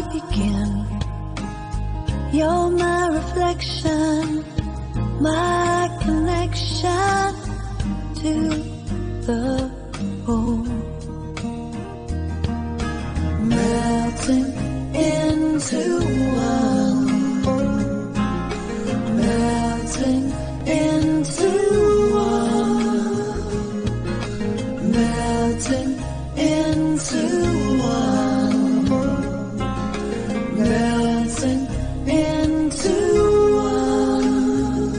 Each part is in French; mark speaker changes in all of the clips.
Speaker 1: I begin. You're my reflection, my connection to the whole. Melting into one, melting into one, melting into one, melting into one.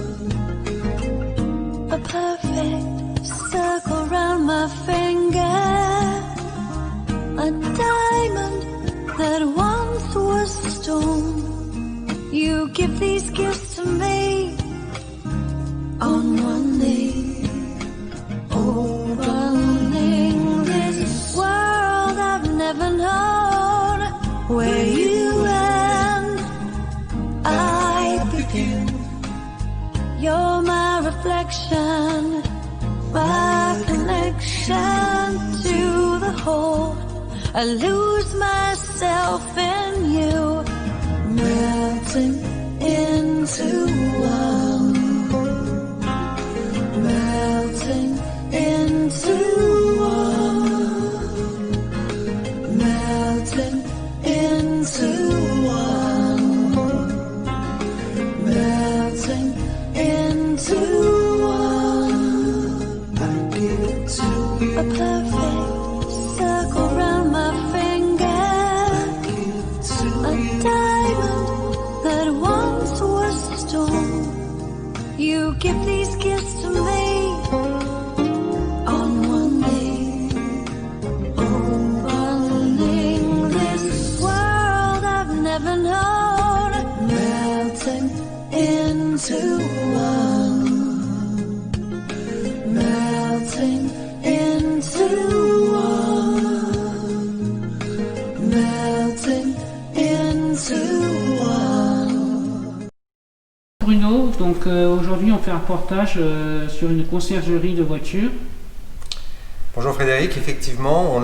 Speaker 1: A perfect circle round my finger, a diamond that once was stone. You give these gifts to me on one knee, opening this world I've never known, where you end, I begin. You're my reflection, my connection to the whole. I lose myself in you, melting into one, melting into one, melting into one, melting into one. I give it to you. A perfect circle round my finger, a diamond that once was stone. You give these gifts to me on one knee, opening this world I've never known, melting into one, melting into one, melting into one.
Speaker 2: Bruno, donc aujourd'hui on fait un reportage sur une conciergerie de voitures.
Speaker 3: Bonjour Frédéric, effectivement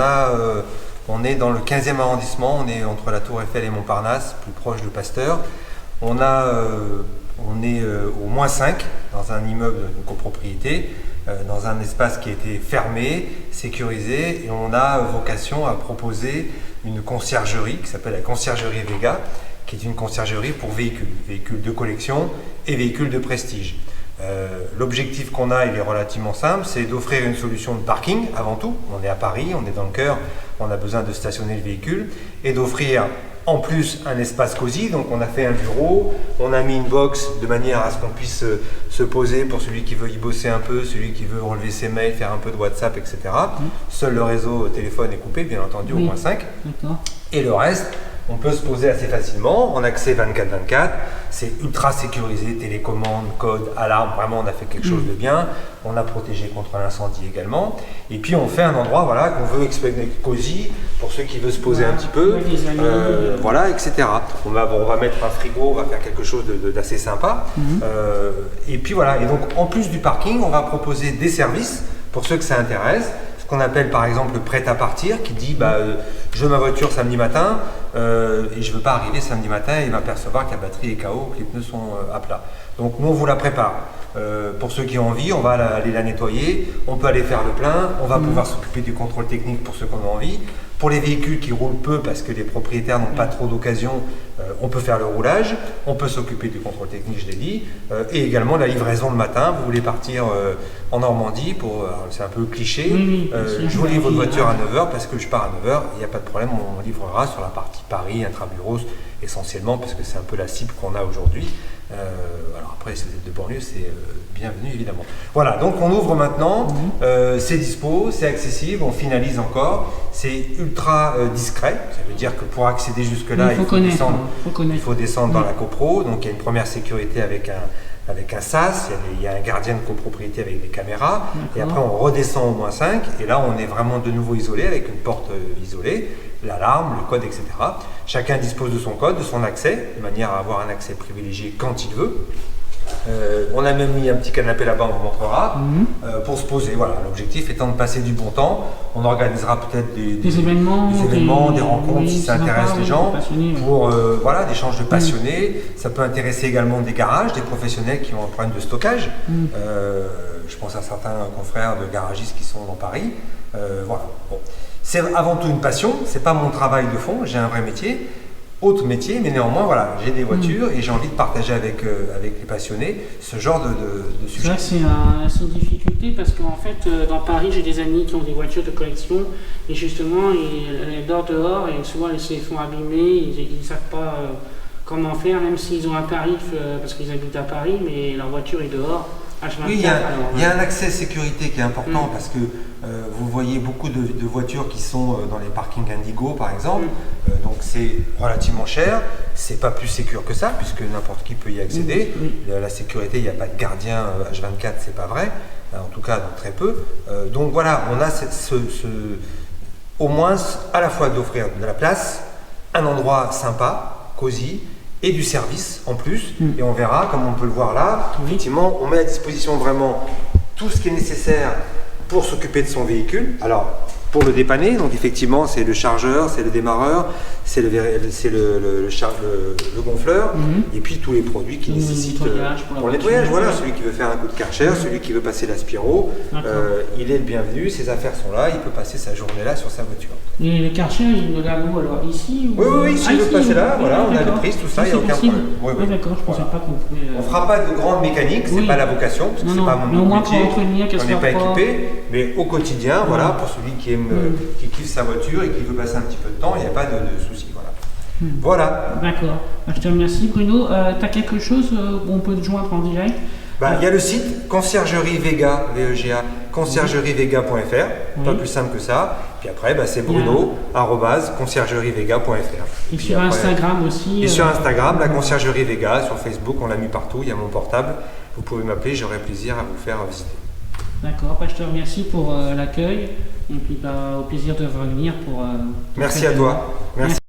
Speaker 3: on est dans le 15e arrondissement, on est entre la Tour Eiffel et Montparnasse, plus proche de Pasteur. On est au -5 dans un immeuble de copropriété, dans un espace qui a été fermé, sécurisé, et on a vocation à proposer une conciergerie qui s'appelle la conciergerie Vega, qui est une conciergerie pour véhicules de collection et véhicules de prestige. L'objectif qu'on a, il est relativement simple, c'est d'offrir une solution de parking avant tout. On est à Paris, on est dans le cœur, on a besoin de stationner le véhicule, et d'offrir en plus un espace cosy. Donc on a fait un bureau, on a mis une box de manière à ce qu'on puisse se poser pour celui qui veut y bosser un peu, celui qui veut relever ses mails, faire un peu de WhatsApp, etc. Seul le réseau téléphone est coupé, bien entendu, au -5. Et le reste, on peut se poser assez facilement en accès 24/24. C'est ultra sécurisé, télécommande, code, alarme. Vraiment, on a fait quelque chose de bien. On a protégé contre l'incendie également. Et puis, on fait un endroit qu'on veut expédier cosy pour ceux qui veulent se poser un petit peu. Voilà, etc. On va mettre un frigo, on va faire quelque chose d'assez sympa. Et puis voilà. Et donc, en plus du parking, on va proposer des services pour ceux que ça intéresse. Qu'on appelle par exemple le prêt à partir, qui dit je veux ma voiture samedi matin et je ne veux pas arriver samedi matin et m'apercevoir que la batterie est KO, que les pneus sont à plat. Donc nous on vous la prépare. Pour ceux qui ont envie, on va aller la nettoyer, on peut aller faire le plein, on va pouvoir s'occuper du contrôle technique pour ceux qui en ont envie. Pour les véhicules qui roulent peu parce que les propriétaires n'ont pas trop d'occasion, on peut faire le roulage, on peut s'occuper du contrôle technique, je l'ai dit, et également la livraison le matin. Vous voulez partir en Normandie, c'est un peu cliché, je vous livre votre voiture à 9h parce que je pars à 9h, il n'y a pas de problème, on livrera sur la partie Paris, intramuros essentiellement, parce que c'est un peu la cible qu'on a aujourd'hui. Alors après, si vous êtes de banlieue, c'est bienvenu évidemment. Voilà, donc on ouvre maintenant, c'est dispo, c'est accessible, on finalise encore, c'est ultra discret, ça veut dire que pour accéder jusque là, il faut descendre dans la copro, donc il y a une première sécurité avec un SAS, il y a un gardien de copropriété avec des caméras, et après on redescend au -5, et là on est vraiment de nouveau isolé avec une porte isolée, l'alarme, le code, etc. Chacun dispose de son code, de son accès, de manière à avoir un accès privilégié quand il veut. On a même mis un petit canapé là-bas, on vous montrera,
Speaker 2: Mhm.
Speaker 3: pour se poser. Voilà, l'objectif étant de passer du bon temps. On organisera peut-être
Speaker 2: Des événements,
Speaker 3: des rencontres
Speaker 2: oui,
Speaker 3: si ça
Speaker 2: c'est
Speaker 3: intéresse
Speaker 2: sympa,
Speaker 3: les
Speaker 2: oui,
Speaker 3: gens,
Speaker 2: des passionnés, oui.
Speaker 3: pour voilà, d'échanges de passionnés. Ça peut intéresser également des garages, des professionnels qui ont un problème de stockage.
Speaker 2: Mhm.
Speaker 3: Je pense à certains confrères de garagistes qui sont dans Paris. Voilà. Bon. C'est avant tout une passion, c'est pas mon travail de fond, j'ai un vrai métier. Autre métier, mais néanmoins, voilà, j'ai des voitures et j'ai envie de partager avec les passionnés ce genre de
Speaker 2: C'est
Speaker 3: sujet.
Speaker 2: vrai que c'est une difficulté parce qu'en fait, dans Paris, j'ai des amis qui ont des voitures de collection et justement, elles dorment dehors et souvent elles se font abîmer, ils ne savent pas comment faire, même s'ils ont un tarif parce qu'ils habitent à Paris, mais leur voiture est dehors. H24,
Speaker 3: Oui, il y a
Speaker 2: alors,
Speaker 3: un accès sécurité qui est important parce que vous voyez beaucoup de voitures qui sont dans les parkings Indigo par exemple, donc c'est relativement cher, c'est pas plus sécure que ça puisque n'importe qui peut y accéder.
Speaker 2: Oui.
Speaker 3: La sécurité, il n'y a pas de gardien H24, c'est pas vrai, en tout cas dans très peu. Donc voilà, on a au moins à la fois d'offrir de la place, un endroit sympa, cosy, et du service en plus, et on verra, comme on peut le voir là,
Speaker 2: Oui.
Speaker 3: effectivement, on met à disposition vraiment tout ce qui est nécessaire pour s'occuper de son véhicule. Alors, pour le dépanner, donc effectivement, c'est le chargeur, c'est le démarreur, c'est le gonfleur, et puis tous les produits qui
Speaker 2: Le
Speaker 3: nécessitent
Speaker 2: nettoyage pour la
Speaker 3: pour le
Speaker 2: voiture.
Speaker 3: nettoyage. Voilà, celui qui veut faire un coup de Karcher, celui qui veut passer l'aspiro,
Speaker 2: D'accord.
Speaker 3: il est le bienvenu, ses affaires sont là, il peut passer sa journée là sur sa voiture.
Speaker 2: Et le Karcher, il me l'a où alors ici ou...
Speaker 3: Oui, s'il veut
Speaker 2: ici,
Speaker 3: passer là,
Speaker 2: oui,
Speaker 3: voilà, on a
Speaker 2: d'accord.
Speaker 3: les prises, tout ça, il n'y a
Speaker 2: C'est
Speaker 3: aucun
Speaker 2: possible.
Speaker 3: problème. Oui,
Speaker 2: Ah, d'accord, je ne pensais
Speaker 3: Voilà.
Speaker 2: pas qu'on pouvait...
Speaker 3: On fera pas de grande mécanique, c'est
Speaker 2: Oui.
Speaker 3: pas la vocation, parce que
Speaker 2: Non,
Speaker 3: c'est
Speaker 2: non,
Speaker 3: pas
Speaker 2: mais au
Speaker 3: mon
Speaker 2: moins pour
Speaker 3: métier.
Speaker 2: entretenir, qu'elle
Speaker 3: On n'est
Speaker 2: soit
Speaker 3: pas
Speaker 2: propre.
Speaker 3: équipé, mais au quotidien, voilà, pour celui qui aime, qui kiffe sa voiture et qui veut passer un petit peu de temps, il n'y a pas de souci, voilà. Voilà.
Speaker 2: D'accord. Je te remercie Bruno. Tu as quelque chose où on peut te joindre en direct?
Speaker 3: Il y a le site conciergerie Vega, VEGA, conciergerievega.fr, pas plus simple que ça. Puis après, c'est Bruno, @conciergerievega.fr.
Speaker 2: Et sur Instagram aussi.
Speaker 3: Et sur Instagram, la conciergerie Vega, sur Facebook, on l'a mis partout, il y a mon portable. Vous pouvez m'appeler, j'aurai plaisir à vous faire visiter.
Speaker 2: D'accord, je te remercie pour l'accueil et puis au plaisir de revenir pour...
Speaker 3: Merci à toi. Merci.